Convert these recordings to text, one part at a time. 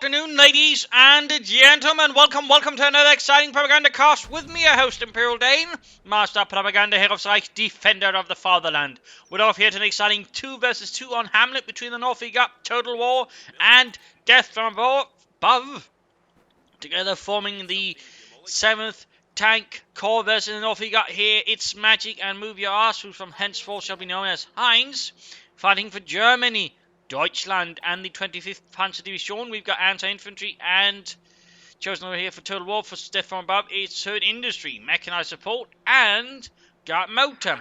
afternoon, ladies and gentlemen. Welcome to another exciting Propagandacast with me, your host, Imperial Dane, Master Propaganda Herofreich, Defender of the Fatherland. We're off here to an exciting 2 versus 2 on Hamlet between the North we got Totalwar and Deathfromabove, together forming the 7th Tank Corps versus the North we got here. Itsmagic and Move Your Ass, who from henceforth shall be known as Heinz, fighting for Germany, Deutschland, and the 25th Panzer Division. We've got anti-infantry and chosen over here for Total War for Deathfromabove its third industry, mechanized support, and got motor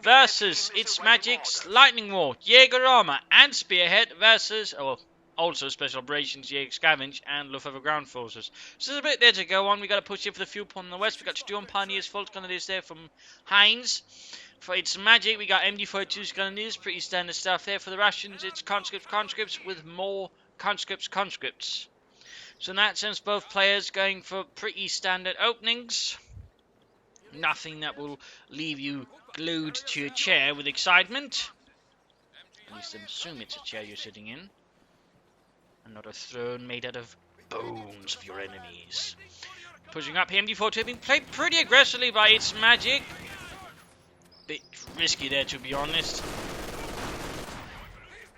versus Itsmagic's Lightning War, Jaeger Armor, and Spearhead versus also Special Operations, Jaeger Scavenge, and Luftwaffe Ground Forces. So there's a bit there to go on. We got to push here for the fuel point on the west. We got Sturm Pioneers, Fault Grenadiers there from Heinz. For Itsmagic, we got MD-42 Grenadiers, pretty standard stuff there. For the Russians, it's conscripts with more conscripts. So in that sense, both players going for pretty standard openings. Nothing that will leave you glued to your chair with excitement. At least I assume it's a chair you're sitting in, and not a throne made out of bones of your enemies. Pushing up here, MD-42 being played pretty aggressively by Itsmagic. Bit risky there, to be honest,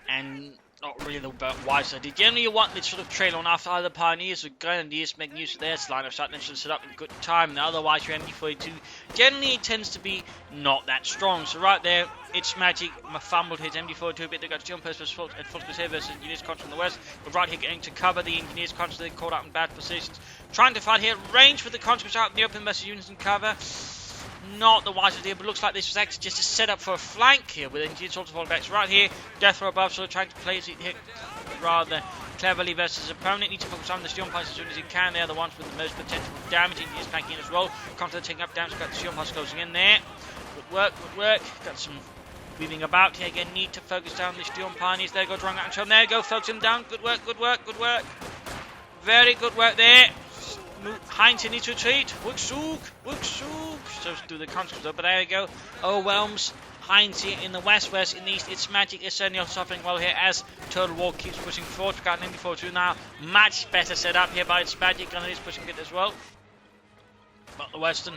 and not really the wise idea. Generally, you want this sort of trail on after either Pioneers or Grenadiers, making use of their line of sight, then should set up in good time. And otherwise, your MD-42 generally tends to be not that strong. So right there, Itsmagic fumbled his MD-42 a bit. They got jumpers versus Fulkers here versus Engineers Contra on the west. But right here, getting to cover the Engineers Contra, they caught out in bad positions. Trying to fight here, range with the conscripts out in the open versus units in cover. Not the wise idea, but looks like this was actually just a setup for a flank here with engineers also falling back. So right here, Deathfromabove sort of trying to place it here rather cleverly versus opponent. Need to focus on the Sturm Pioneers as soon as he can. They're the ones with the most potential damage. Engineers packing in as well. Contra taking up damage. Got the Sturm Pioneers closing in there. Good work. Got some weaving about here. Again, need to focus down the Sturm Pioneers. There goes wrong action. There go, focus him down. Good work. Very good work there. Heinz needs to retreat. Wuxuk. So do the conscripts up, but there we go. Overwhelms Heinz here in the west, whereas in the east, Itsmagic is certainly suffering well here as Total War keeps pushing forward. We've got an MD-42 now. Much better set up here by Itsmagic, and it is pushing it as well. But the western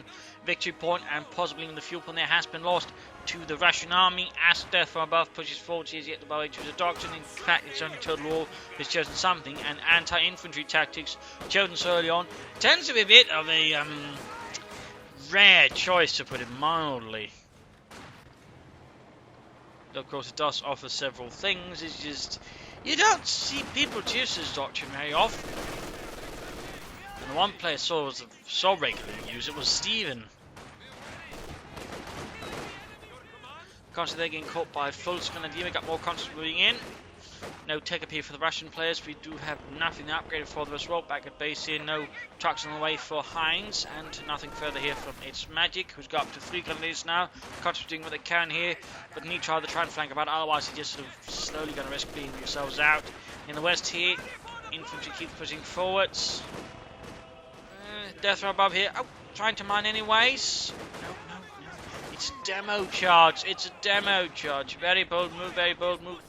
victory point and possibly in the fuel point there has been lost to the Russian army as Deathfromabove pushes forward. She is yet to choose a doctrine. In fact, it's only Total War has chosen something, and anti-infantry tactics chosen so early on tends to be a bit of a rare choice, to put it mildly. Of course, it does offer several things. It's just you don't see people choose this doctrine very often. And the one player so regularly used it was Steven. Constantly they're getting caught by Fult's Grenadier. We got more conscripts moving in. No take up here for the Russian players. We do have nothing upgraded for them as well. Back at base here, no trucks on the way for Heinz, and nothing further here from Itsmagic, who's got up to 3 Grenadiers now. Conscripts doing what they can here, but need to try and flank about. Otherwise, you're just sort of slowly going to risk bleeding yourselves out. In the west here, infantry keeps pushing forwards. Deathfromabove here. Oh, trying to mine anyways. No. It's a demo charge. Very bold move.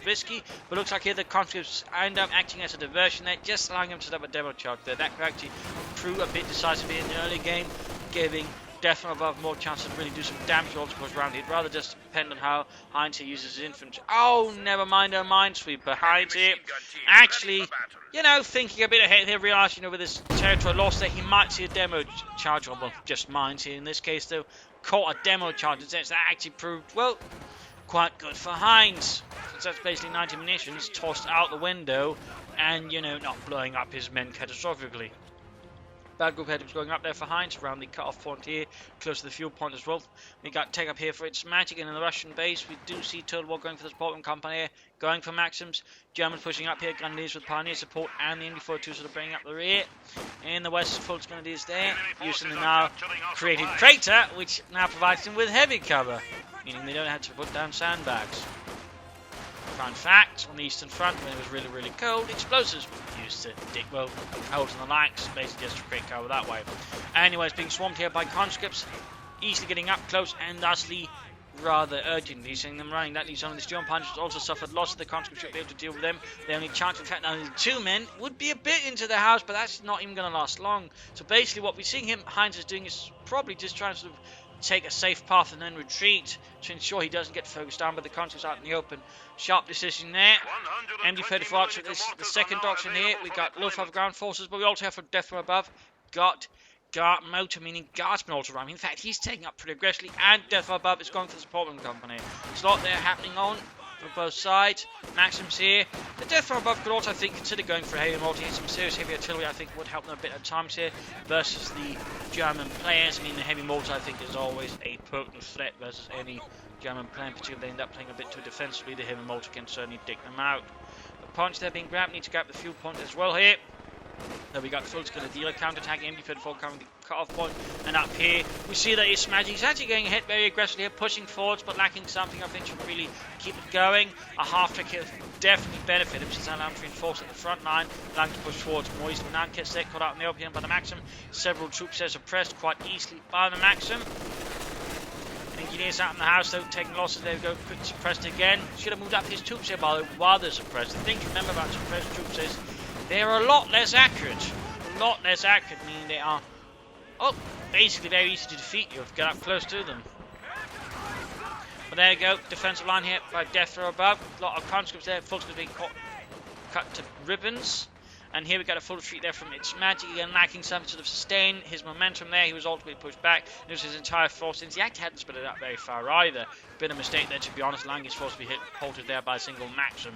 Risky. But looks like here the conscripts end up acting as a diversion there, just allowing them to set up a demo charge there. That could actually prove a bit decisive in the early game, giving Deathfromabove more chance to really do some damage also push around. He'd rather just depend on how Heinz here uses his infantry. Oh, never mind, a minesweeper. Heinz here actually, thinking a bit ahead here, realizing with his territory lost there, he might see a demo charge, well, just mines here in this case though. Caught a demo charge, and that actually proved, well, quite good for Heinz, since that's basically 90 munitions tossed out the window and, not blowing up his men catastrophically. Bad group headings going up there for Heinz around the cut-off point here, close to the fuel point as well. We got take up here for Itsmagic, and in the Russian base we do see Total War going for the support company here, going for Maxims. Germans pushing up here, Grenadiers with Pioneer support, and the MD-42 sort of bringing up the rear. In the west, Fult's Grenadiers there, using the now created crater, which now provides them with heavy cover, meaning they don't have to put down sandbags. Fun fact, on the eastern front, when it was really cold, explosives were used to dig holes in the lights, basically just to create cover that way. Anyways, being swarmed here by conscripts, easily getting up close and thusly rather urgently, seeing them running. That leaves only the German punchers also suffered loss. The conscripts should be able to deal with them. Their only chance, in fact, only 2 men would be a bit into the house, but that's not even going to last long. So basically what we're seeing Heinz is doing is probably just trying to sort of take a safe path and then retreat to ensure he doesn't get focused down, but the conscripts out in the open. Sharp decision there. MD-34 Archer, this is the second doctrine here. We got low-level ground forces, but we also have from Deathfromabove got Guard motor, meaning Guardsman also running. In fact, he's taking up pretty aggressively, and Deathfromabove is going for the support company. There's a lot there happening on for both sides. Maxim's here. The Deathfromabove could also, I think, consider going for heavy multi. Some serious heavy artillery, I think, would help them a bit at times here versus the German players. I mean, the heavy mortar, I think, is always a potent threat versus any German player. Particularly if they end up playing a bit too defensively, the heavy mortar can certainly dig them out. The punch there being grabbed, need to grab the fuel point as well here. There we got full skill dealer counter-attacking MD-34 covering the cut-off point, and up here we see that Itsmagic is actually going ahead very aggressively here, pushing forwards but lacking something I think should really keep it going. A half-track here definitely benefit him since allowing to reinforce at the front line, allowing to push forwards more easily. Now gets there, caught out in the open by the Maxim. Several troops there suppressed quite easily by the Maxim. Engineers out in the house though, taking losses. There we go, quick suppressed again. Should have moved up his troops here while they're suppressed. The thing to remember about suppressed troops is they're a lot less accurate. Meaning they are, basically very easy to defeat you if you get up close to them. But there you go, defensive line here by Deathfromabove. A lot of conscripts there, full being cut to ribbons. And here we got a full retreat there from Itsmagic, again lacking some sort of sustain his momentum there. He was ultimately pushed back. It was his entire force, since he actually hadn't split it up very far either. Bit of a mistake there, to be honest, allowing his force to be halted there by a single Maxim.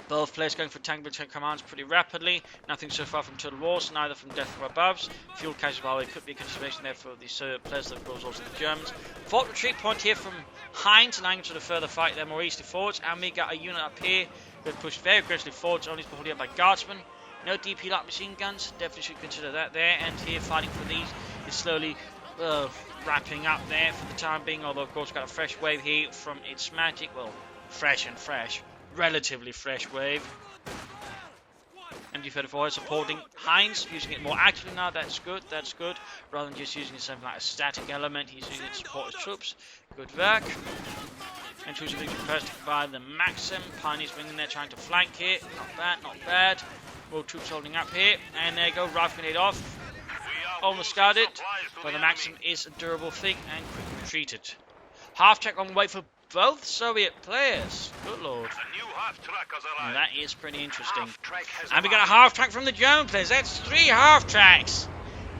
Both players going for tank military commands pretty rapidly. Nothing so far from Totalwar, neither from Deathfromabove's. Fuel casualty could be a consideration there for the players that goes also the Germans. Fort retreat point here from Heinz, allowing him to further fight there more easily forwards. And we got a unit up here that pushed very aggressively forwards, only pulled here by Guardsmen. No DP light machine guns, definitely should consider that there. And here fighting for these is slowly wrapping up there for the time being, although of course we've got a fresh wave here from Itsmagic. Well, fresh. Relatively fresh wave. MD-34 is supporting Heinz, using it more actively now. That's good. Rather than just using something like a static element, he's using it to support his troops. Good work. And troops are being suppressed by the Maxim. Pioneers bringing there, trying to flank here. Not bad. More troops holding up here. And there you go, rifle grenade off. Almost got it. But the Maxim is a durable thing and quickly retreated. Half-track on the way for both Soviet players. Good lord. And that is pretty interesting. And we got a half-track from the German players. That's 3 half-tracks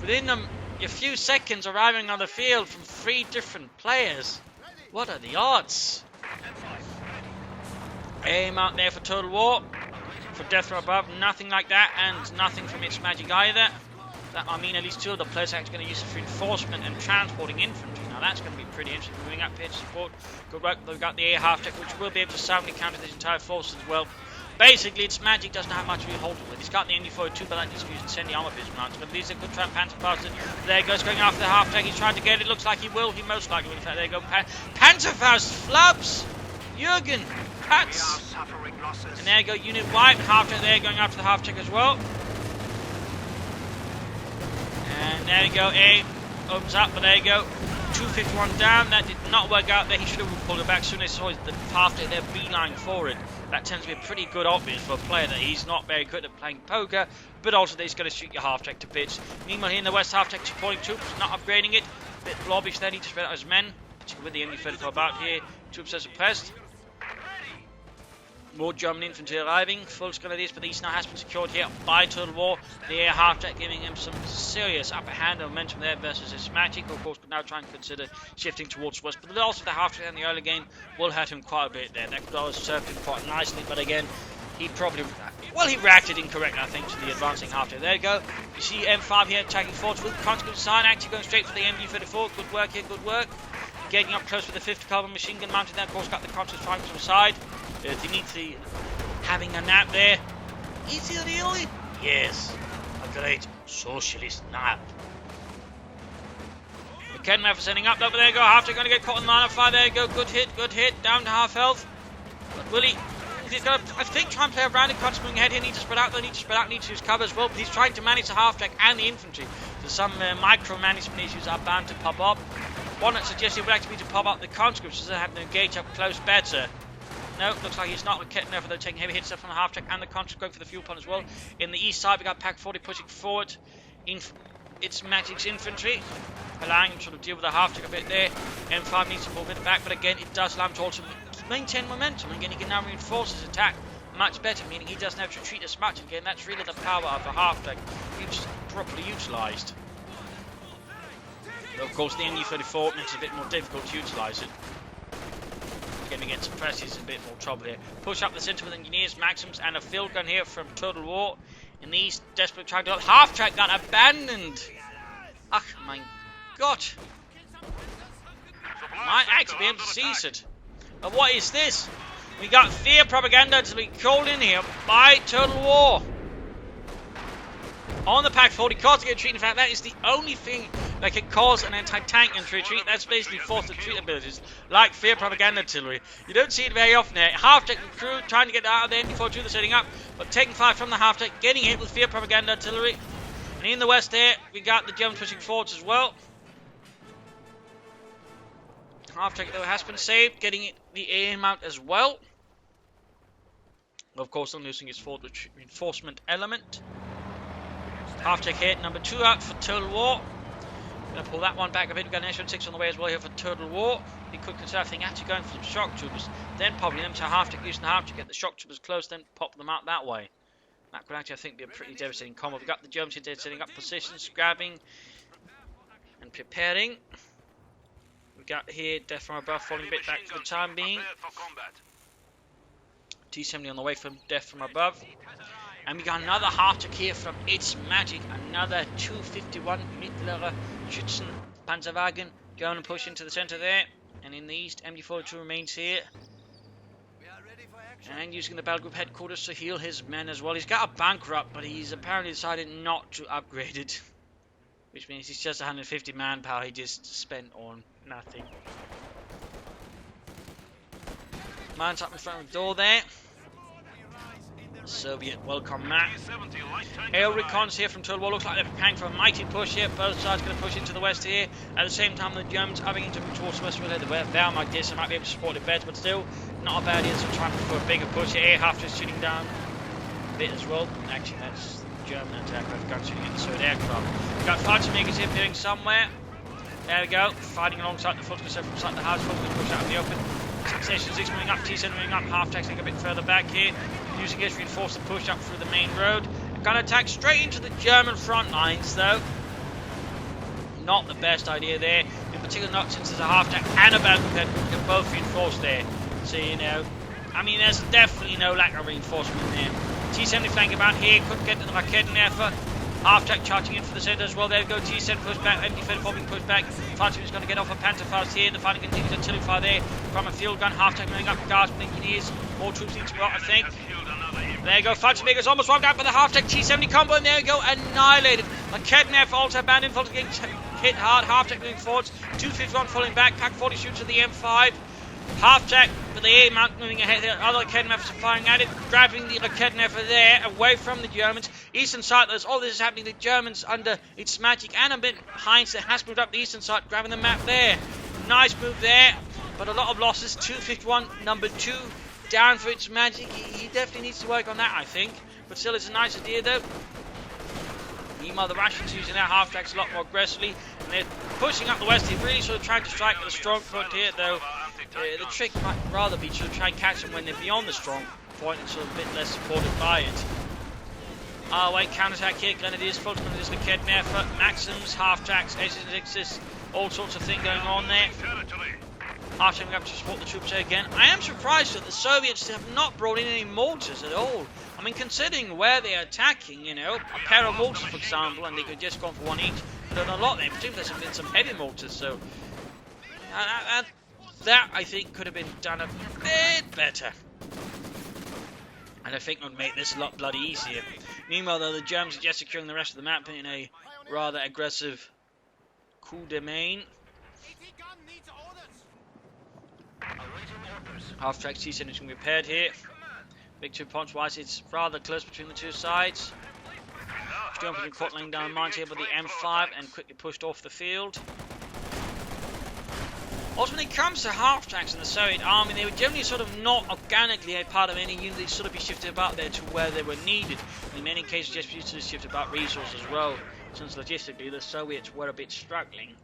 within a few seconds arriving on the field from 3 different players. What are the odds? Aim out there for Totalwar. For Deathfromabove, nothing like that, and nothing from Itsmagic either. I mean, at least 2 of the players are actually going to use it for reinforcement and transporting infantry. Now that's going to be pretty interesting. Moving up here to support. Good work. We've got the air half-track, which will be able to soundly counter this entire force as well. Basically, Itsmagic doesn't have much to be holding with. He's got the MD-42, but that needs to be used to send the armor pistol rounds. But these are good tramp Panzer Faust. There he goes, going after the half-track. He's trying to get it. Looks like he will. He most likely will. In fact, there you go. Panzer Faust flubs Jürgen Patz. And there you go. Unit wide. Half-track there, going after the half-track as well. And there you go, A opens up, but there you go. 251 down, that did not work out there. He should have pulled it back soon as he saw the path there, beeline forward. That tends to be a pretty good option for a player that he's not very good at playing poker, but also that he's going to shoot your half-track to bits. Meanwhile, here in the west, half-track supporting troops, not upgrading it. A bit blobbish there, need to spread out his men. With the MD-34 about here, troops are suppressed. More German infantry arriving, full scale of this, but these now has been secured here by Totalwar. The air half-track giving him some serious upper hand and momentum there versus Itsmagic, who of course could now try and consider shifting towards west. But also the half-track in the early game will hurt him quite a bit there. That could always serve him quite nicely, but again, he probably, he reacted incorrectly, I think, to the advancing half-track. There you go. You see M5 here attacking forwards with conscript sign, actually going straight for the MD-34. Good work here, good work. Getting up close with the 50 caliber machine gun mounted there, of course, got the conscript firing from the side. Dimitri having a nap there. Is he really? Yes, a great socialist nap. McKenna for sending up, but there you go. Half-track going to get caught in the line of fire. There you go. Good hit. Down to half health. But will he? He's going to, I think, try and play around and constantly ahead here. Need to spread out, need to use cover as well. But he's trying to manage the half-track and the infantry. So some micro-management issues are bound to pop up. one that suggests he would like to be to pop up the conscripts so they have to engage up close better. No, looks like he's not with Kitten there, though, taking heavy hits from the half track and the conscripts going for the fuel pond as well. In the east side, we got Pack 40 pushing forward. Itsmagic's infantry, allowing him to sort of deal with the half track a bit there. M5 needs to move it back, but again, it does allow him to also maintain momentum. And again, he can now reinforce his attack much better, meaning he doesn't have to retreat as much. Again, that's really the power of a half track, properly utilised. Of course, the MU-34 makes it a bit more difficult to utilise it. Again, against the press, he's in a bit more trouble here. Push up the centre with engineers, Maxims, and a field gun here from Total War. In the east, desperate trying to... Half-track got abandoned! Ach, my God! Might actually be able to seize it. But what is this? We got fear propaganda to be called in here by Total War. On the Pack 40, causing a retreat. In fact, that is the only thing that can cause an anti-tank into retreat. That's basically forced retreat abilities, like fear propaganda artillery. You don't see it very often there. Half-track crew trying to get out of the MD-42 they're setting up, but taking fire from the half-track, getting hit with fear propaganda artillery. And in the west there, we got the Germans pushing forwards as well. Half-track, though, has been saved, getting it the air mount as well. Of course, I'm losing its forward reinforcement element. Half-track hit, number 2 out for Total War. Gonna pull that one back a bit. We've got an S-16 on the way as well here for Total War. He could consider, I think, actually going for some shock troopers. Then popping them to half-track, using the half-track, get the shock troopers close, then pop them out that way. That could actually, I think, be a pretty devastating combo. We've got the Germans here setting up positions, grabbing and preparing. We've got here Deathfromabove falling a bit back for the time being. T-70 on the way from Deathfromabove. And we got another half-track here from Itsmagic, another 251 Mittlere Schützen Panzerwagen going and push into the centre there. And in the east, MD-42 remains here. And using the battle group headquarters to heal his men as well. He's got a bunker up, but he's apparently decided not to upgrade it. Which means he's just 150 manpower he just spent on nothing. Mine's up in front of the door there. Soviet welcome mat. Air recons here from Total War. Looks like they're preparing for a mighty push here. Both sides going to push into the west here. At the same time, the Germans are beginning to move towards the west. They're down like this. They might be able to support it better, but still not a bad idea. So trying for a bigger push here. Air half just shooting down a bit as well. Actually, that's German anti-aircraft guns shooting at the third aircraft. We've got fighter makers here appearing somewhere. There we go. Fighting alongside the Fulton from side the house. Fulton push out in the open. Station 6 moving up. T-7 moving up. Half-track a bit further back here. Using it to reinforce the push up through the main road. Gonna attack straight into the German front lines though. Not the best idea there. In particular not since there's a half-track and a battle group head can both reinforce there. So you know, I mean there's definitely no lack of reinforcement there. T-70 flanking about here, couldn't get to the Raketenwerfer. Half-track charging in for the centre as well. There we go, T-7 push back, MD-34 being pushed back. Fighter is going to get off a Panzerfaust here. The fighting continues artillery fire there from a field gun. Half-track moving up, guards, engineers. More troops need to go out, I think. There you go, Fighter Makers almost wiped out by the half-track T-70 combo, and there you go, annihilated. Raketenwerfer also abandoned, Fulton getting hit hard. Half-track moving forwards, 251 falling back, Pack 40 shoots at the M5. Half-track with the air mount moving ahead. The other Raketenwerfers are firing at it, grabbing the Raketenwerfer there away from the Germans. Eastern side, as all this is happening, the Germans under Itsmagic and a bit Heinz that has moved up the eastern side, grabbing the map there. Nice move there, but a lot of losses. 251, number 2, down for Itsmagic. He definitely needs to work on that, I think. But still, it's a nice idea though. Meanwhile, the Russians using their half-tracks a lot more aggressively, and they're pushing up the west. They're really sort of trying to strike at a strong point here, though. The trick might rather be to try and catch them when they're beyond the strong point and sort of a bit less supported by it. Wait, counterattack here. Grenadiers, Fulton, this Raketenwerfer, Maxims, half-tracks, S6s, all sorts of things going on there. Half-track up to support the troops here again. I am surprised that the Soviets have not brought in any mortars at all. I mean, considering where they're attacking, you know, a pair of mortars, for example, and they could just gone for one each. But a lot there, particularly there's been some heavy mortars, so that I think could have been done a bit better. And I think would make this a lot bloody easier. Meanwhile, though, the Germans are just securing the rest of the map in a rather aggressive coup de main. Half-track T-7 is repaired here. Victory points-wise, it's rather close between the two sides. Storm has been caught laying down mines here by the M5 and quickly pushed off the field. Also, when it comes to half-tracks in the Soviet army, they were generally sort of not organically a part of any unit. They'd sort of be shifted about there to where they were needed. In many cases, just used to shift about resources as well, since logistically the Soviets were a bit struggling.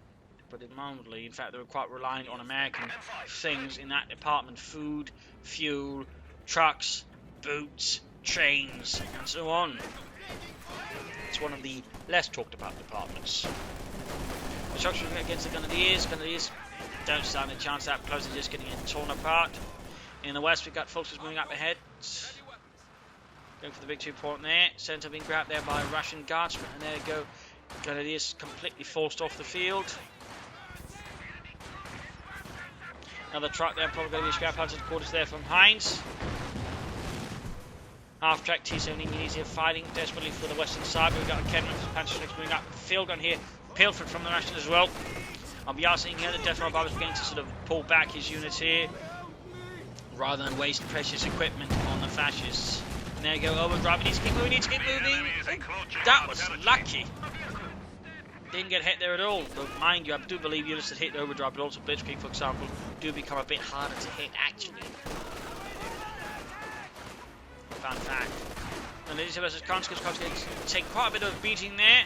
But mildly, in fact, they were quite reliant on American things in that department: food, fuel, trucks, boots, trains, and so on. It's one of the less talked about departments. The trucks were against the Grenadiers. Grenadiers don't stand a chance that close, they're just getting it torn apart. In the west, we've got Folks moving up ahead. Going for the victory point there. Centre being grabbed there by a Russian guardsman. And there you go. Grenadiers completely forced off the field. Another truck there, probably going to be scrap out to the quarters there from Heinz. Half-track T-70 easier fighting desperately for the western side. But we've got a Kenman Panzer moving up. Field gun here. Pilfered from the Russians as well. We are seeing here that Deathfromabove is beginning to sort of pull back his units here rather than waste precious equipment on the fascists. And there you go, overdrive. We need to keep moving, That was lucky. Didn't get hit there at all. But mind you, I do believe units that hit the overdrive, but also Blitzkrieg, for example, do become a bit harder to hit actually. Fun fact. And Elisa versus Konskis take quite a bit of a beating there.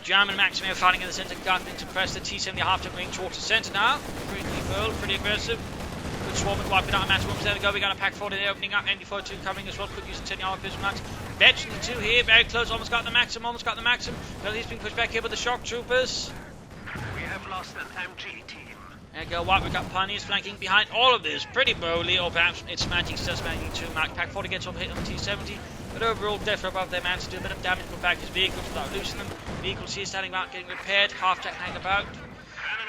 German Maximum fighting in the centre, gunning to press the T-70 half-track moving towards the centre now. Pretty aggressive. Good swarming, wiping out a massive rooms. There we go, we got a pack forward in there, opening up. ND42 coming as well. Could use the 10-yard pistol max. Betching the 2 here, very close. Almost got the Maxim. But he's being pushed back here by the shock troopers. We have lost an MG team. There you go, what we've got Pioneers flanking behind all of this. Pretty boldly, or perhaps Itsmagic just managing to mark. Pack 40 gets off hit on the T-70. But overall, Deathfromabove, they managed to do a bit of damage, put back his vehicles without losing them. Vehicles here standing about, getting repaired, half-track hanging about.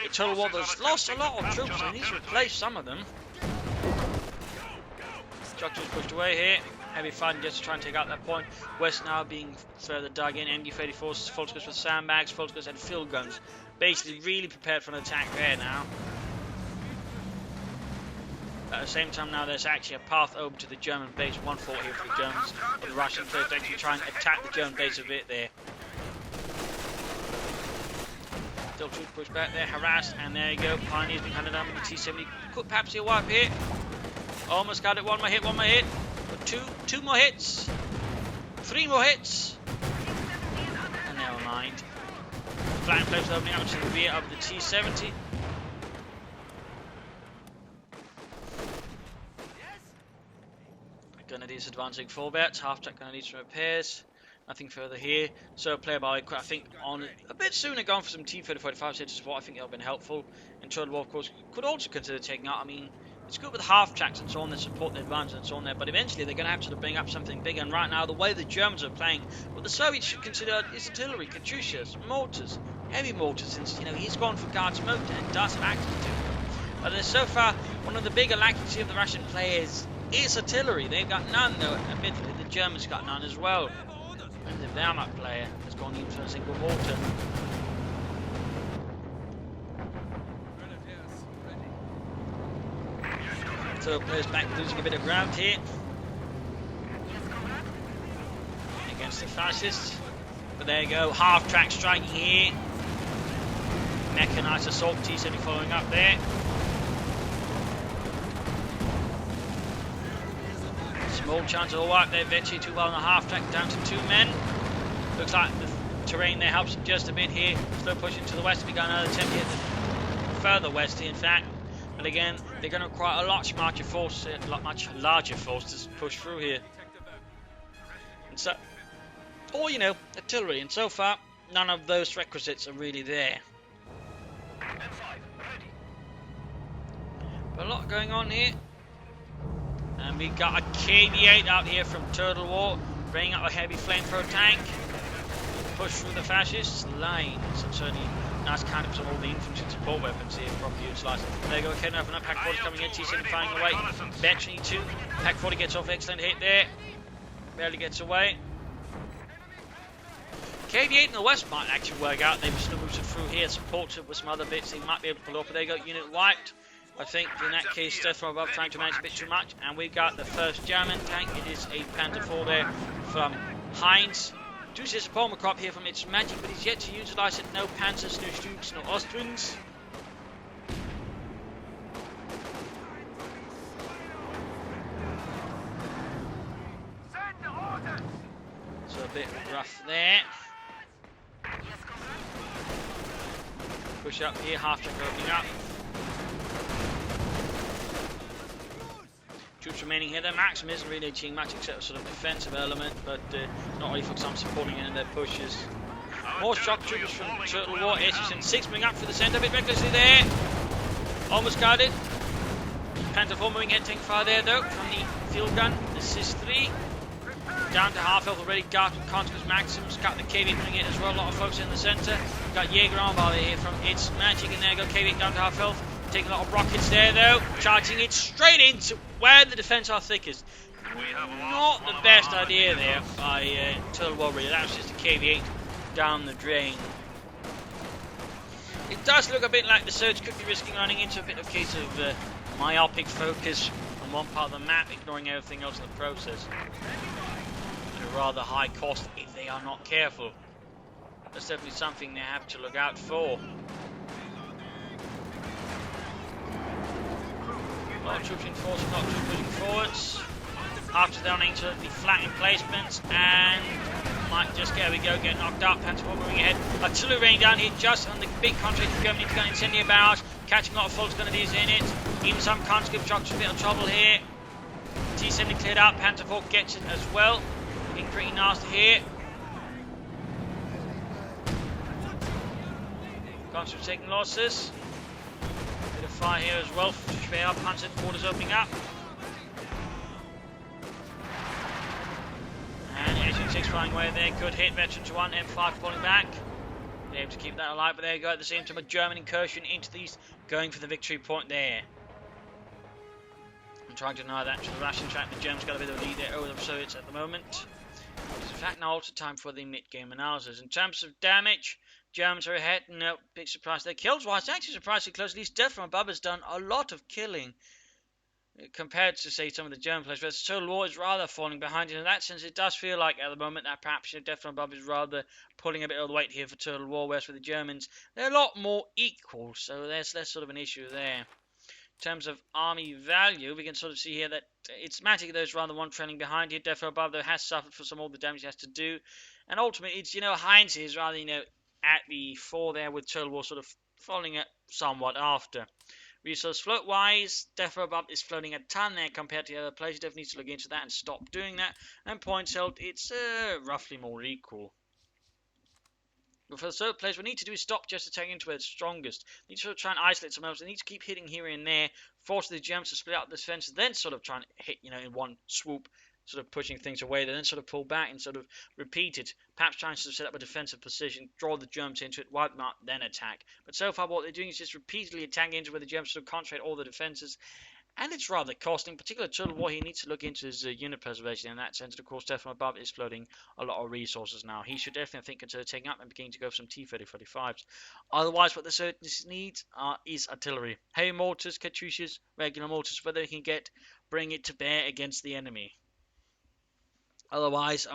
The Totalwar has lost a lot of troops, and he's replaced some of them. Structures pushed away here. Heavy fighting just to try and take out that point. West now being further dug in. MD-34s, Folskers with sandbags, Folskers and field guns. Basically really prepared for an attack there now. At the same time now, there's actually a path over to the German base. 1-4 here for the Germans. But the Russians are actually trying to attack the German base a bit there. Still troops pushed back there, harassed, and there you go. Pioneers being handed down with the T-70. Could perhaps see a wipe here. Almost got it. One more hit. But two more hits. 3 more hits. And never mind. Flank flames opening up to the rear of the T-70. Grenadiers advancing forwards, half-track Grenadiers from repairs, nothing further here. So player by, I think, on a bit sooner going for some T-30-45 to support, I think that would have been helpful. And Totalwar, of course, could also consider taking out, I mean, it's good with half-tracks and so on that support the advance and so on there, but eventually they're going to have to bring up something big. And right now, the way the Germans are playing, what the Soviets should consider is artillery, Katyushas, mortars, heavy mortars, since, you know, he's gone for guard smoke and does have access to them. But so far, one of the bigger lackings of the Russian players is artillery. They've got none, though. Admittedly, the Germans got none as well. And the Wehrmacht player has gone even to a single mortar. So players back losing a bit of ground here against the fascists. But there you go, half-track striking here. Mechanized assault T-70 following up there. Small chance of a wipe there, Vetchi too well on the half-track, down to 2 men. Looks like the terrain there helps just a bit here. Slow push into the west, we got another attempt here, further west in fact. But again, they're going to require a much larger force to push through here. And so, or you know, artillery. And so far, none of those requisites are really there. But a lot going on here. And we got a KV-8 out here from Totalwar, bringing up a heavy flamethrower tank. Push through the fascists lines, and certainly nice counters on all the infantry support weapons here, properly utilised. There you go, Ken open up, Pack 40 coming in, T-70 firing away. Betching 2, Pack 40 gets off, excellent hit there. Barely gets away. KV-8 in the west might actually work out. They've still moved through here, supported with some other bits they might be able to pull up. But there you go, unit wiped. I think in that case, Deathfromabove trying to manage a bit too much. And we got the first German tank. It is a Panther 4 there from Heinz. Do see a supplement crop here from Itsmagic, but he's yet to utilise it. No Panzers, no Stooks, no Austrians. So a bit rough there. Push up here, half track opening up. Troops remaining here. Their maximum isn't really achieving much except a sort of defensive element, but not really for some supporting in their pushes. More shock troopers from Totalwar. SU-6 moving up for the centre, a bit recklessly there. Almost guarded. Panther 4 moving head tank fire there though from the field gun. The SIS-3 down to half health already. Guard from Consequence Maxims. Got the KV moving in as well. A lot of folks in the centre. Got Jaeger on volley here from Itsmagic in there. Got KV down to half health. Taking a lot of rockets there though. Charging it straight into where the defence are thickest. Not the best idea there by Totalwar really. That was just a KV-8 down the drain. It does look a bit like the Surge could be risking running into a bit of case of myopic focus on one part of the map, ignoring everything else in the process. At a rather high cost if they are not careful. That's definitely something they have to look out for. A lot of troops reinforcing, a lot of troops moving forwards. After down into the flat emplacements and might just get knocked up. Panther 4 moving ahead. Artillery raining down here just on the big contract of Germany to go incendiary barrage. Catching a lot of false grenadiers in it. Even some conscript trucks a bit of trouble here. T-70 cleared out. Panther 4 gets it as well. Looking pretty nasty here. Conscript taking losses. Bit of fire here as well. Schwer Panzer quarters opening up. And SU-6 flying away there. Good hit. Veterans 1, M5 pulling back. They're able to keep that alive, but there you go. At the same time, a German incursion into these, going for the victory point there. I'm trying to deny that to the Russian track. The Germans got a bit of a lead there over the Soviets at the moment. It's in fact now also time for the mid-game analysis. In terms of damage, Germans are ahead. No big surprise. Their kills wise, actually surprisingly close. At least Deathfromabove has done a lot of killing compared to, say, some of the German players. Whereas Totalwar is rather falling behind. In that sense, it does feel like at the moment that perhaps Deathfromabove is rather pulling a bit of the weight here for Totalwar. Whereas with the Germans, they're a lot more equal. So there's less sort of an issue there. In terms of army value, we can sort of see here that Itsmagic, though, is rather one trailing behind here. Deathfromabove, though, has suffered for some of the damage he has to do. And ultimately, it's, Heinz is rather, at the fore there with Totalwar sort of falling it somewhat after. Resource float wise, Deathfromabove is floating a ton there compared to the other players. You definitely need to look into that and stop doing that. And points held, it's roughly more equal. But for the third players, what we need to do is stop just attacking into where it's strongest. We need to sort of try and isolate someone else. They need to keep hitting here and there, force the Germans to split out the defense, then sort of try and hit, in one swoop, sort of pushing things away. They then sort of pull back and sort of repeat it. Perhaps trying to set up a defensive position, draw the Germans into it, wipe them out, then attack. But so far, what they're doing is just repeatedly attacking into where the Germans sort of concentrate all the defenses. And it's rather costly. In particular, Totalwar, he needs to look into his unit preservation in that sense. And of course, Deathfromabove is floating a lot of resources now. He should definitely consider taking up and beginning to go for some T-30-45s. Otherwise, what the Soviets need is artillery. Heavy mortars, Katyushas, regular mortars, whether they can bring it to bear against the enemy. Otherwise,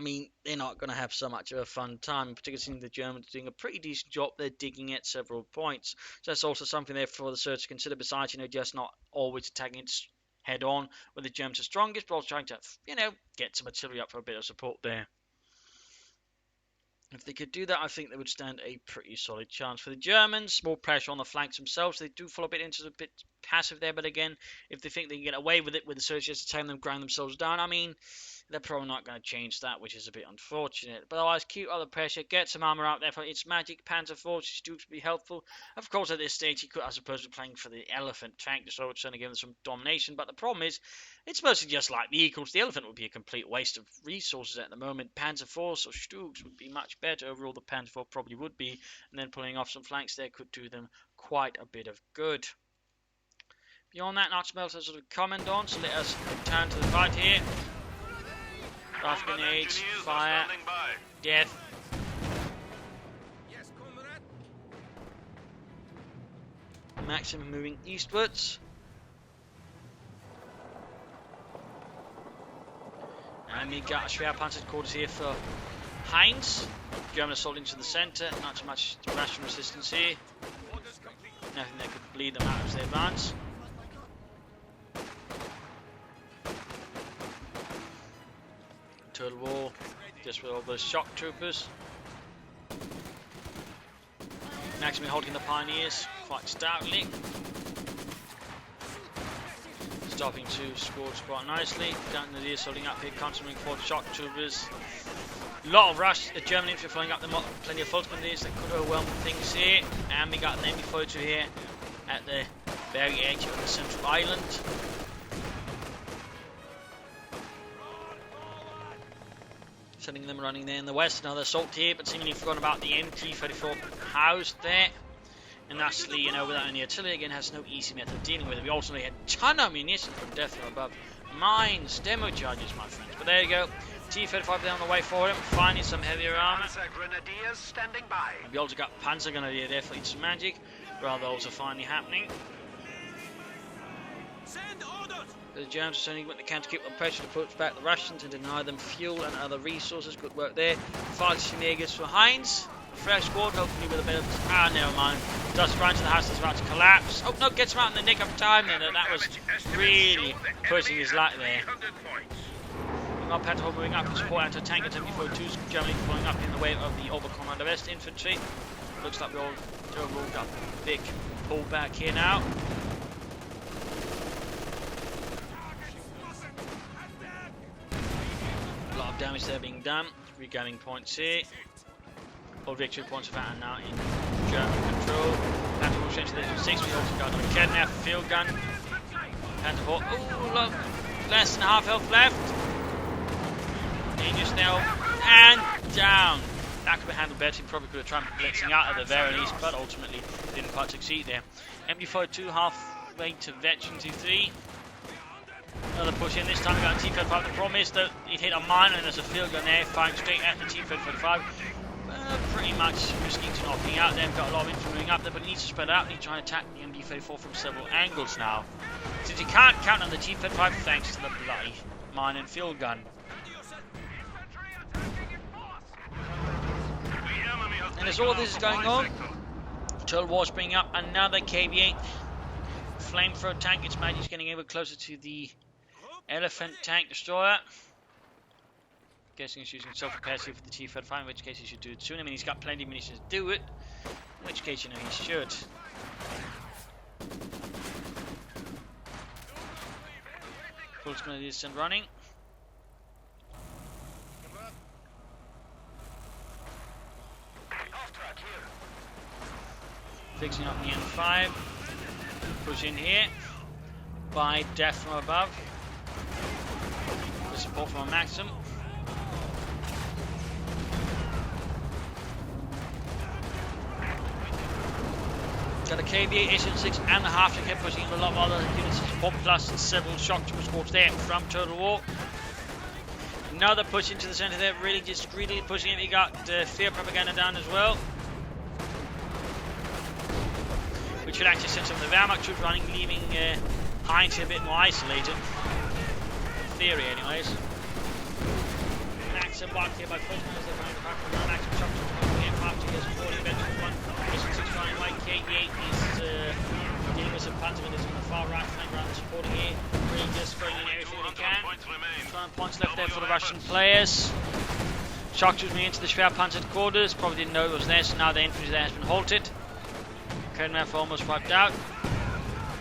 they're not going to have so much of a fun time, particularly seeing the Germans doing a pretty decent job. They're digging at several points. So that's also something there for the Serbs to consider, besides, just not always attacking it head on where the Germans are strongest, but also trying to, get some artillery up for a bit of support there. If they could do that, I think they would stand a pretty solid chance. For the Germans, more pressure on the flanks themselves. They do fall a bit into a bit passive there, but again, if they think they can get away with it with the Serbs just attacking them, grind themselves down, they're probably not going to change that, which is a bit unfortunate. But otherwise, keep other pressure, get some armor out there for Itsmagic, Panzer 4, Stooks would be helpful. Of course, at this stage, he could, I suppose, be playing for the Elephant tank, so it's going to give them some domination. But the problem is, it's mostly just like the Eagles. The Elephant would be a complete waste of resources at the moment. Panzer 4 or Stooks would be much better. Overall, the Panzer 4 probably would be. And then pulling off some flanks there could do them quite a bit of good. Beyond that, not much else to sort of comment on, so let us return to the fight here. Blast grenades, fire, death. Yes, comrade. Maximum moving eastwards. And we got a Schwerpanzer quarters here for Heinz. German assault into the centre. Not too much Russian resistance here. Nothing that could bleed them out as they advance. Totalwar, just with all those shock troopers. Maximum holding the pioneers quite stoutly. Stopping two squads quite nicely. Down the rear, holding up here, constantly for shock troopers. A lot of German infantry following up them, plenty of Volksbandiers that could overwhelm things here. And we got an enemy photo here at the very edge of the central island. Sending them running there in the west. Another assault here, but seemingly forgotten about the MT-34 housed there. And lastly, you know, without any artillery, again, has no easy method of dealing with it. We also had a ton of ammunition from Deathfromabove. Mines, demo charges, my friends. But there you go. T-35 there on the way for him. Finding some heavier armor. Grenadiers standing by. We also got Panzer Grenadier there for Itsmagic. Rather also finally happening. Send orders. The Germans are sending what they can to keep them pressure to push back the Russians and deny them fuel and other resources. Good work there. 5 Schneegers for Heinz. Fresh squad, hopefully with a bit of... Ah, never mind. Just right into the house that's about to collapse. Oh, no, gets him out in the nick of time then. That was really pushing his luck there. We've got Pentagon moving up to support anti-tank at 74-2s. Germany going up in the way of the Oberkommando infantry. Looks like we all got a big pullback here now. A lot of damage there being done. Regaining points here. All victory points of that are now in German control. Panther will change to this 6. We also got a Kednef field gun. Panther 4. Oh, look. Less than half health left. Dangerous now. And down. That could be handled better. He probably could have tried blitzing out at the very least, but ultimately didn't quite succeed there. MD-42 halfway to Veteran 2-3. Another push in. This time we got a T-35. The problem is that it hit a mine and there's a field gun there firing straight at the T-35. Pretty much risking to knocking out them. Got a lot of infantry moving up there, but he needs to spread out. He's trying to attack the MD-34 from several angles now. Since he can't count on the T-35 thanks to the bloody mine and field gun. And as all this is going on, Totalwar's bringing up another KV-8 flamethrower tank. Itsmagic's getting ever closer to the Elephant tank destroyer. Guessing he's using self-repairs here for the T-35, in which case he should do it soon. I mean, he's got plenty of munitions to do it, in which case, you know, he should. Full's going to do this and running. Fixing up the N5. Push in here by Deathfromabove. With support from a Maxim. Got a KV-8, SN6 and a half to keep pushing in a lot of other units of support, plus several shock troop squads there from Totalwar. Another push into the centre there, really just greedily pushing it. We got Fear Propaganda down as well. Which should actually send some of the Wehrmacht troops running, leaving Heinz a bit more isolated. In theory, anyways. Maxim blocked here by Postman as they're trying to back from the Maxim shock troops coming in. 5 to get supporting eventually one. SN6 running white. KV-8 is dealing with some Panzermines on the far right flank rather supporting here. Really just throwing in everything they can. 12 points left there for the Russian players. Shock troops moving into the Schwerpanzer quarters. Probably didn't know it was there, so now the infantry there has been halted. Kednef almost wiped out.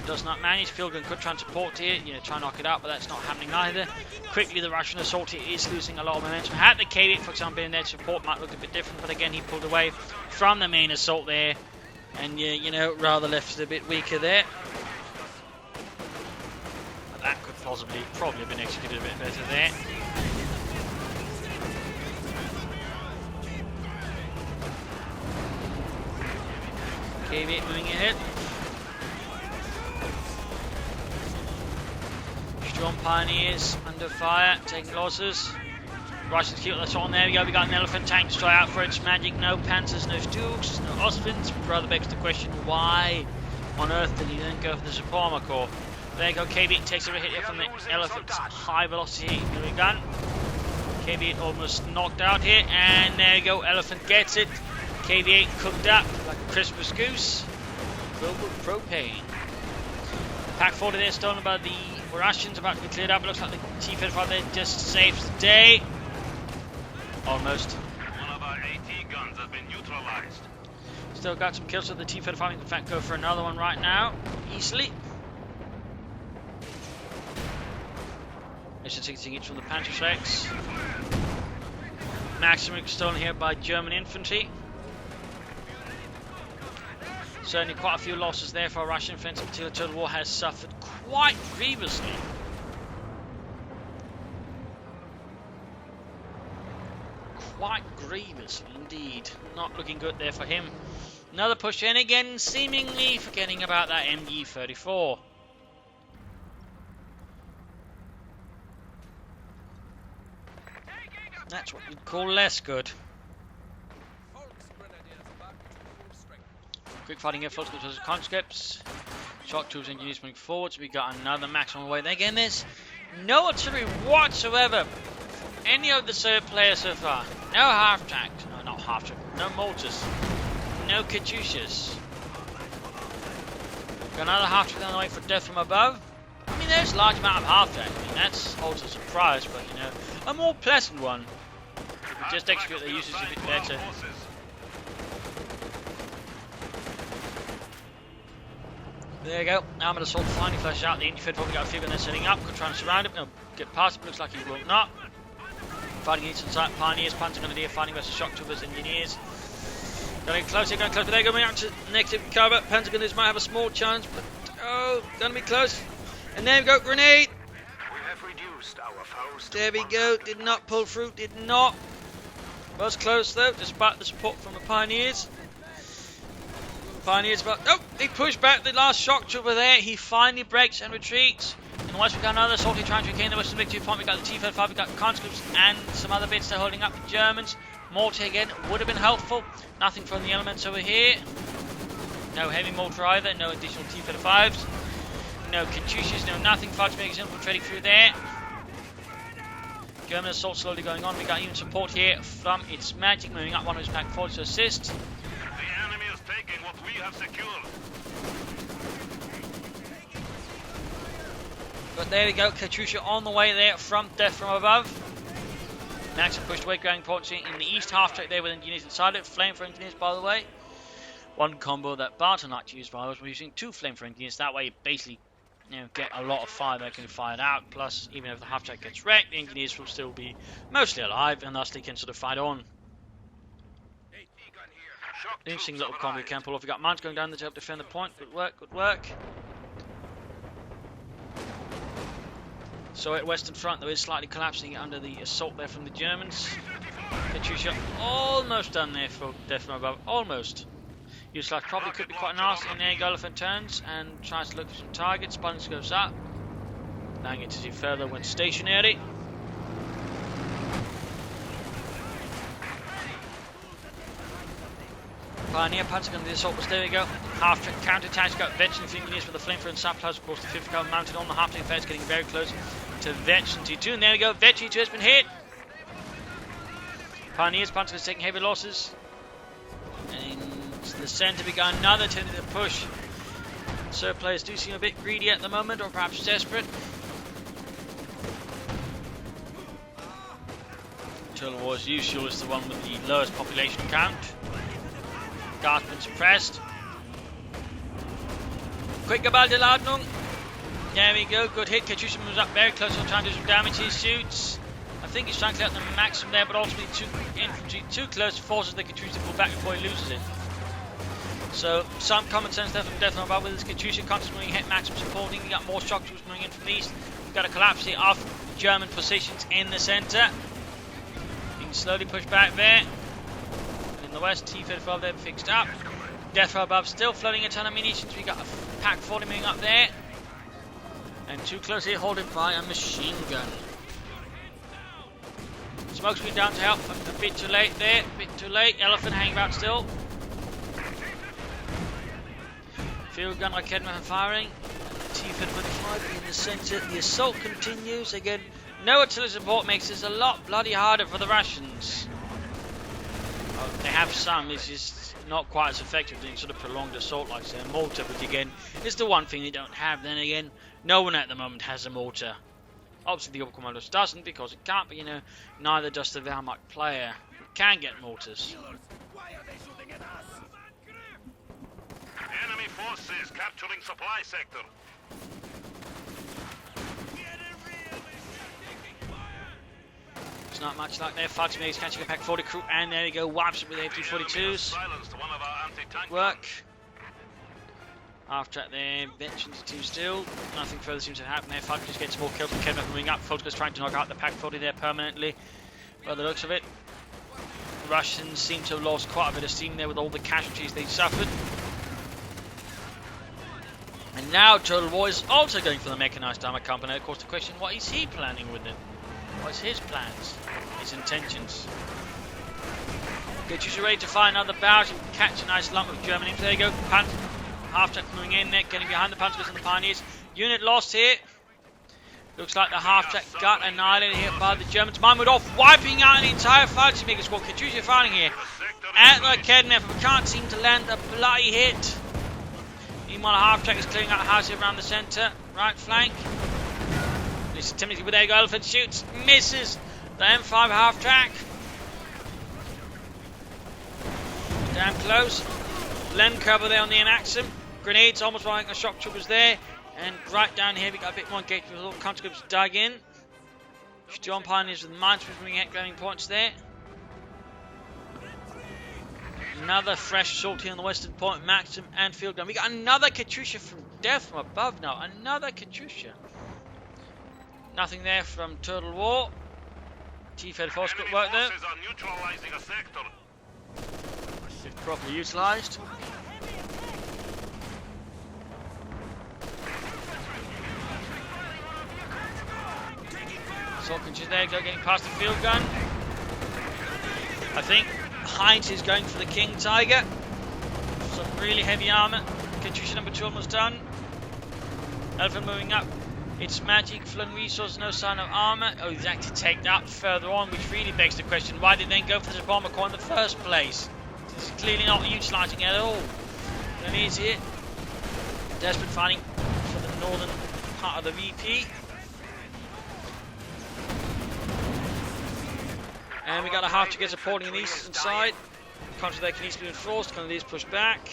Does not manage. Field gun could try and support here, you know, try and knock it out, but that's not happening either. Quickly, the Russian assault here is losing a lot of momentum. Had the KV-8, for example, in there to support, might look a bit different, but again, he pulled away from the main assault there, and you know, rather left it a bit weaker there. But that could probably have been executed a bit better there. KV-8 moving ahead. Strong Pioneers under fire, taking losses. Russians keep the on. There we go. We got an Elephant tank to try out for Itsmagic. No Panzers, no Stooks, no Ostwinds. Rather begs the question, why on earth did he then go for the Suprema Corps? There you go. KV-8 takes a hit here from the Elephant's high velocity gun. KV8 almost knocked out here, and there you go, Elephant gets it. KV8 cooked up like a Christmas goose. Filled with propane. Pack 40 there stolen by the Russians, about to be cleared up. It looks like the T-35 there just saves the day. Almost. One of our AT guns has been neutralized. Still got some kills with the T-35. In fact, go for another one right now, easily. Mission 16 each from the Panzerschrecks. Maximum stolen here by German infantry. Certainly quite a few losses there for Russian infantry. In particular, Totalwar has suffered quite grievously. Quite grievously indeed. Not looking good there for him. Another push in again, seemingly forgetting about that MG34. That's what you'd call less good. Quick fighting here, folks, because of conscripts. Shock troops engineers moving forwards. We got another max on the way. Again, there's no artillery whatsoever from any of the Soviet players so far. No half tracks. No, not half track. No mortars. No Katyushas. Got another half track on the way for Deathfromabove. I mean, there's a large amount of half track. I mean, that's also a surprise, but you know, a more pleasant one. If we just execute their usage a bit better. There you go. Now I'm going to sort of finally flash out the infantry. Probably got a few when they're setting up. Could try and surround him. No, get past him. Looks like he will not. Fighting each side. Pioneers, Panzergrenadier, fighting versus shock troopers, engineers. Going close here, going close. But they're going out to negative cover. Panzergrenadiers might have a small chance, but oh, going to be close. And there we go, grenade. We have reduced our foes. There we go. Did not pull through. Did not. Was close though, despite the support from the Pioneers. Pioneers, but oh, he pushed back the last shock trooper there. He finally breaks and retreats. In the west, we got another assault trying to regain the western victory point. We got the T-35, we got conscripts and some other bits they're holding up. The Germans, mortar again would have been helpful. Nothing from the elements over here. No heavy mortar either. No additional T-35s. No Katyushas. No nothing. Fudgemakers infiltrating through there. German assault slowly going on. We got even support here from Itsmagic moving up one of his pack forwards to assist. Taking what we have secured. But there we go, Katyusha on the way there from Deathfromabove. Maxim pushed away, going importantly in the east half track there with engineers inside it. Flame for engineers, by the way. One combo that Barton liked to use, by the way, was using 2 flame for engineers. That way you basically, you know, get a lot of fire that can be fired out. Plus, even if the half track gets wrecked, the engineers will still be mostly alive, and thus they can sort of fight on. Interesting little combo you can pull off. We got Mines going down there to help defend the point. Good work, good work. So at Western Front, though, is slightly collapsing under the assault there from the Germans. Katyusha almost done there for Deathfromabove. Almost. Yuslav probably could be quite nasty. And there you go, Elephant turns and tries to look for some targets. Buttons goes up. Allowing it to see further when stationary. Pioneer Panzer gun the assault was there we go. Half track counter attacks got Vetch and engineers with the flamethrower and supplies. Of course, the 5th gun mounted on the half track phase, getting very close to Vetch and T2. And there we go, Vetch T2 has been hit. Pioneers Panzer is taking heavy losses. And to the centre we got another tentative push. So players do seem a bit greedy at the moment, or perhaps desperate. Totalwar as usual is the one with the lowest population count. Guard's been suppressed. Quick Gebaldeladung. There we go, good hit. Katyusha moves up very close, so trying to do some damage. He shoots. I think he's trying to clear out the maximum there, but ultimately infantry too close forces the Katyusha to pull back before he loses it. So some common sense there from Deathfromabove with his Katyusha constantly moving hit maximum supporting. We got more shock troops moving in from the east. We've got a collapse here of German positions in the centre. Being slowly pushed back there. In the west, T-35 there fixed up. Deathfromabove still flooding a ton of munitions. We got a pack 40 moving up there. And too close here, holding by a machine gun. Smoke's been down to help, but a bit too late there. A bit too late. Elephant hanging about still. Field gun Raketman firing. T-35 in the centre. The assault continues. Again, No artillery support makes this a lot bloody harder for the Russians. Oh, they have some, it's just not quite as effective doing sort of prolonged assault like say a mortar, which again is the one thing they don't have. Then again, no one at the moment has a mortar. Obviously the Overcommandos doesn't because it can't, but you know, neither does the Wehrmacht player. Who can get mortars. Enemy forces capturing supply sector. It's not much like their fighting. He's catching a Pack 40 crew, and there you go, wipes it with AT-42s. Work. After that, there, Veterans 2 still. Nothing further seems to happen there. Fighting just gets more kills. Kevin moving up. Focus trying to knock out the Pack 40 there permanently. By the looks of it, the Russians seem to have lost quite a bit of steam there with all the casualties they suffered. And now Total War is also going for the Mechanized Armor Company. Of course, the question, what is he planning with it? What's his plans? His intentions? Get you ready to find another barrage and catch a nice lump of Germany. There you go. Half-track moving in there, getting behind the Panzers and the Pioneers. Unit lost here. Looks like the half-track got annihilated here by the Germans. Mahmud off, wiping out an entire fighting mega squad. Katyusha firing here at the Kednev, but can't seem to land a bloody hit. Meanwhile, half-track is clearing out the house here around the centre. Right flank. This attempting with there you go. Elephant shoots, misses the M5 half-track. Damn close. Blend cover there on the Anaxim. Grenades almost like a shock troopers there. And right down here we got a bit more engagement with all counter groups dug in. Storm Pioneers with mines moving at grabbing points there. Another fresh assault here on the western point, Maxim and field gun. We got another Katyusha from Deathfromabove now. Another Katyusha. Nothing there from Total War. T-34's good work there. If properly utilised. Assault continues there, getting past the field gun. I think Heinz is going for the King Tiger. Some really heavy armour. Katyusha number 2 almost done. Elephant moving up. Itsmagic, flung resources, no sign of armour. Oh, he's actually taken up further on, which really begs the question, why did they then go for the bomber core in the first place? This is clearly not utilising it at all. Then here's it. Desperate fighting for the northern part of the VP. And we got a half-track supporting on the eastern side. Contra there can easily be enforced, can these push back.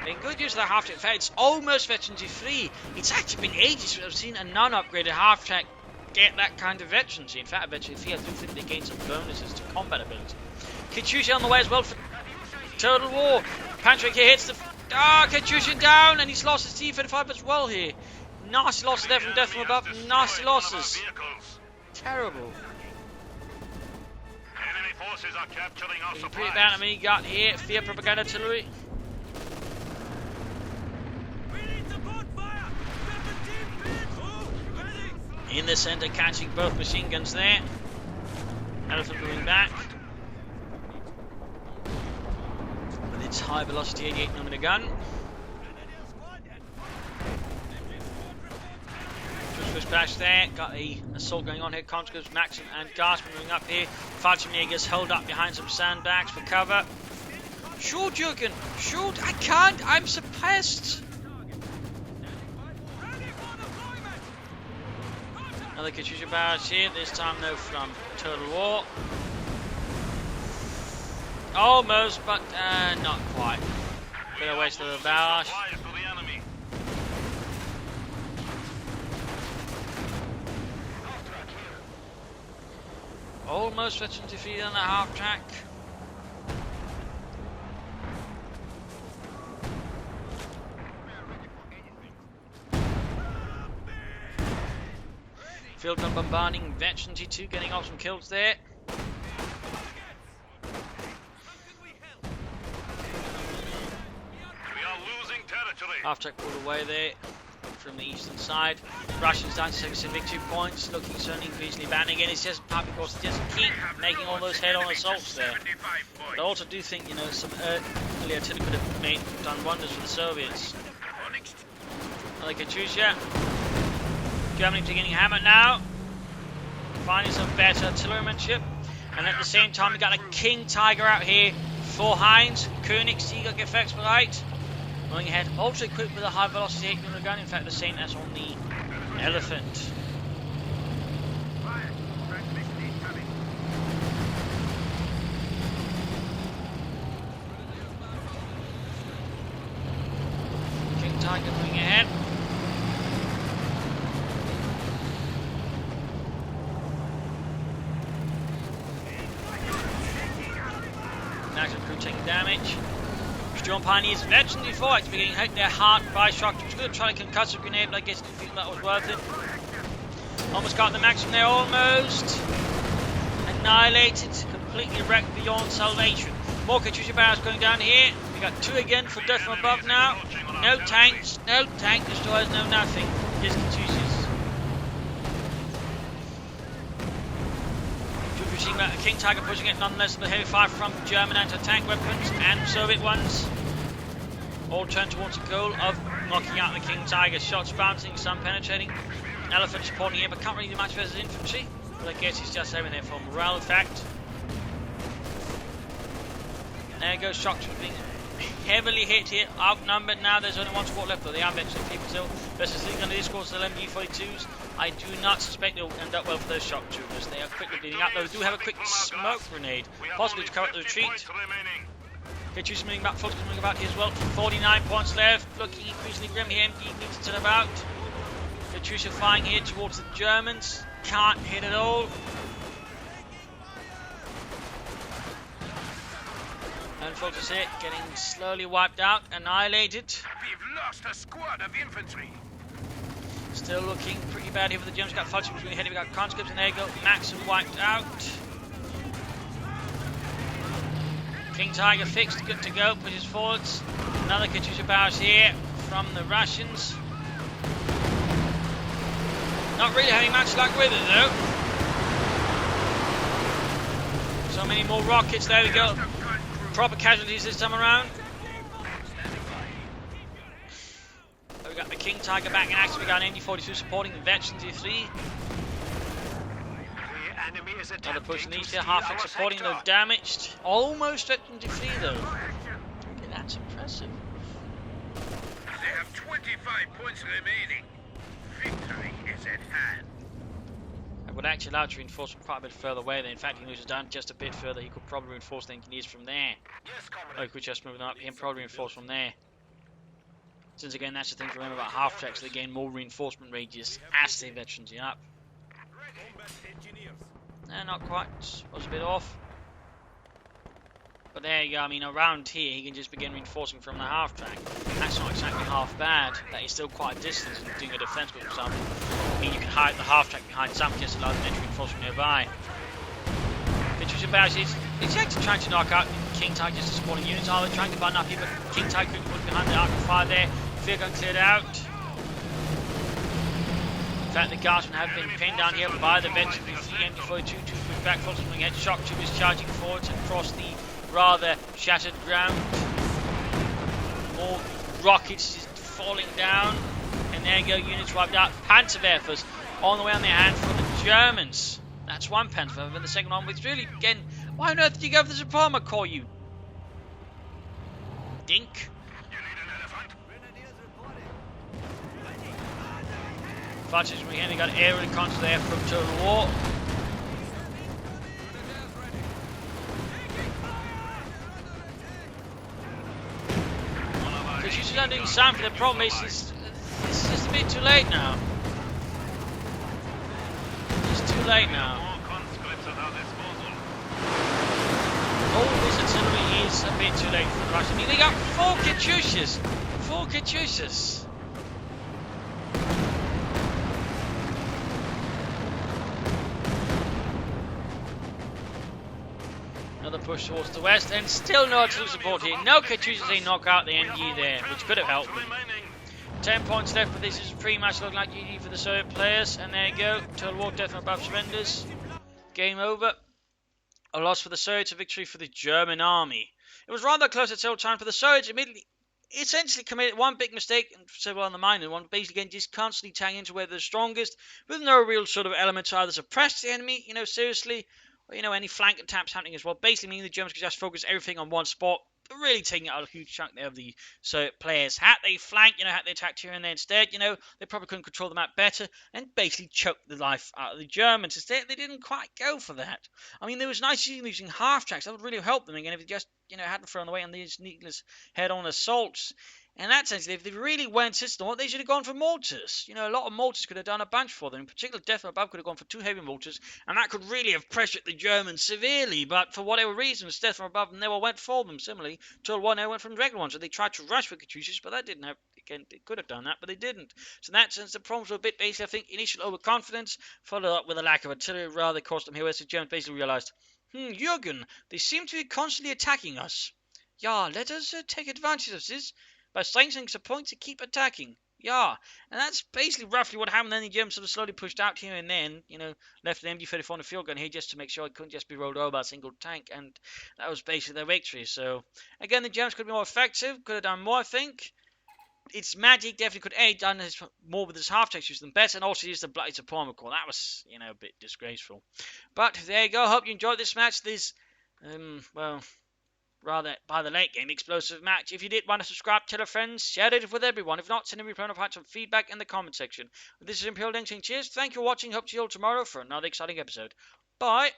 In good use of the half-track. In fact, it's almost veterancy free. It's actually been ages since I've seen a non-upgraded half-track get that kind of veterancy. In fact, veterancy, I do think they gain some bonuses to combat ability. Katyusha on the way as well for Total War. Pantrack here hits the... Katyusha down, and he's lost his T-35 as well here. Nasty losses there from Deathfromabove. Nasty losses. Terrible. Enemy forces are capturing our supplies. Pretty bad. I mean, he got here. Fear propaganda artillery. In the centre, catching both machine guns there. Elephant moving back. With its high velocity 88mm gun. Just push back there. Got the assault going on here. Conscripts, Maxim and Gasp moving up here. Fallschirmjägers held up behind some sandbags for cover. Shoot, Jürgen! Shoot! I can't! I'm suppressed! Another Katyusha barrage here, this time no from Total War. Almost, but not quite. Bit of waste of the barrage. Almost veteran defeated on the half track. Field gun bombarding veteran T2, getting off some kills there. We are losing territory. Half-track pulled away there from the eastern side. Russians down to some big 2 points, looking certainly increasingly bad. Again, it's just part because they just keep making all those head-on assaults there. But I also do think, you know, some early artillery could have done wonders for the Soviets. Another Katyusha. Germany beginning hammer now. finding some better artillerymanship. And at the same time, we got a King Tiger out here for Heinz. Königsjäger Gefechtsbereit. Going ahead, also equipped with a high velocity 8mm gun. In fact, the same as on the Elephant. King Tiger moving ahead. National crew taking damage. Storm Pioneers mentioned before, actually getting hit their heart by shock. It was going to try to concuss a grenade, but I guess didn't feel that was worth it. Almost got the maximum there, almost. Annihilated, completely wrecked beyond salvation. More Katyusha barrels going down here. We got 2 again for Deathfromabove now. No tanks, no tank destroyers, no nothing. Just Katyushas. King Tiger pushing it nonetheless with heavy fire from German anti-tank weapons and Soviet ones. All turn towards the goal of knocking out the King Tiger. Shots bouncing, some penetrating. Elephant supporting here, but can't really do much versus infantry. But I guess he's just having there for morale effect. There goes Shock Troop being heavily hit here, outnumbered now. There's only one squad left, but they are eventually people still. Versus leading on the discourse of the MG42s. I do not suspect they'll end up well for those shock troopers. They are quickly bleeding up. They do have a quick smoke grenade, possibly to cover up the retreat. Katyusha moving back, Fox moving about here as well. 49 points left, looking increasingly grim here. MG needs to turn about. Katyusha flying here towards the Germans. Can't hit at all. And Fox is here, getting slowly wiped out, annihilated. We've lost a squad of infantry. Still looking pretty bad here for the Germans. Got Fudge between head, we got conscripts, and there you go. Maxim wiped out. King Tiger fixed, good to go. Pushes forwards. Another Katyusha barrage here from the Russians. Not really having much luck with it though. So many more rockets. There we go. Proper casualties this time around. We got the King Tiger back in action. We got an MG42 supporting the veterans E3. Another push in these here. Half supporting the damaged. Almost veterans E3 though. Okay, that's impressive. They have 25 points remaining. Victory is at hand. I would actually allow to reinforce from quite a bit further away. Then, in fact, he moves down just a bit further. He could probably reinforce the engineers from there. Oh, he could just move them up. He can probably reinforce from there. Since again, that's the thing to remember about half tracks. They gain more reinforcement radius as they veterans up. Not quite. Was a bit off. But there you go. I mean, around here, he can just begin reinforcing from the half track. That's not exactly half bad. That is still quite a distance from doing a defense, for example. I mean, you can hide the half track behind some, just allow them to reinforce from nearby. Katyusha barrage is actually trying to knock out King Tiger just supporting units. Are they trying to button up here? But King Tiger was behind the arc of fire there. Fear gun cleared out. In fact, the guardsmen have been pinned down here by the veterans with the MG42 to push back, forces moving ahead. Shock troopers charging forwards across the rather shattered ground. More rockets just falling down. And there you go, units wiped out. Panzerwerfers on the way on their hand for the Germans. That's one Panzerwerfer, and the second one with really, again, why on earth did you go for the Suprema Corps, you dink? Fudges, we got air recons there from Totalwar. Because you should doing something. The problem is, it's just a bit too late now. It's too late now. All this artillery is a bit too late for the Russians. I mean, they got 4 Katyushas. 4 Katyushas. Another push towards the west, and still no artillery support here. No Katyushas, they knock out the NG there, which could have helped them. 10 points left, but this is pretty much looking like GG for the Soviet players. And there you go, Totalwar Deathfromabove surrenders. Game over. A loss for the Soviets, a victory for the German army. It was rather close at several times, but the Soviets immediately essentially committed one big mistake and several other minor ones. Basically, again, just constantly tagging into where they're strongest with no real sort of element to either suppress the enemy, seriously, or, any flank attacks happening as well. Basically, meaning the Germans could just focus everything on one spot, but really taking out a huge chunk there of the players. Had they flanked, had they attacked here and there instead, they probably couldn't control the map better and basically choked the life out of the Germans. Instead, they didn't quite go for that. I mean, there was nice using half tracks. That would really help them again if they just, hadn't thrown away on these needless head-on assaults. In that sense, if they really went system, they should have gone for mortars. A lot of mortars could have done a bunch for them. In particular, Deathfromabove could have gone for 2 heavy mortars, and that could really have pressured the Germans severely. But for whatever reasons, Deathfromabove never went for them. Similarly, Totalwar never went for the regular ones. So they tried to rush for Katyushas, but that didn't have. Again, they could have done that, but they didn't. So in that sense, the problems were a bit basically, I think, initial overconfidence, followed up with a lack of artillery, rather cost them here, where the Germans basically realized, Jürgen, they seem to be constantly attacking us. Yeah, let us take advantage of this by strengthening the point to keep attacking. Yeah, and that's basically roughly what happened. Then the Germans sort of slowly pushed out here and then, left an MG-34 on the field gun here just to make sure it couldn't just be rolled over by a single tank, and that was basically their victory. So, again, the Germans could be more effective, could have done more, I think. Itsmagic definitely could have done more with his half-tanks, used them better, and also used the bloody Totalwar core. That was, a bit disgraceful. But there you go. Hope you enjoyed this match. This, rather by the late game explosive match. If you did want to subscribe, tell a friend, share it with everyone. If not, send me some feedback in the comment section. This is Imperial Link saying cheers, thank you for watching, hope to see you all tomorrow for another exciting episode. Bye!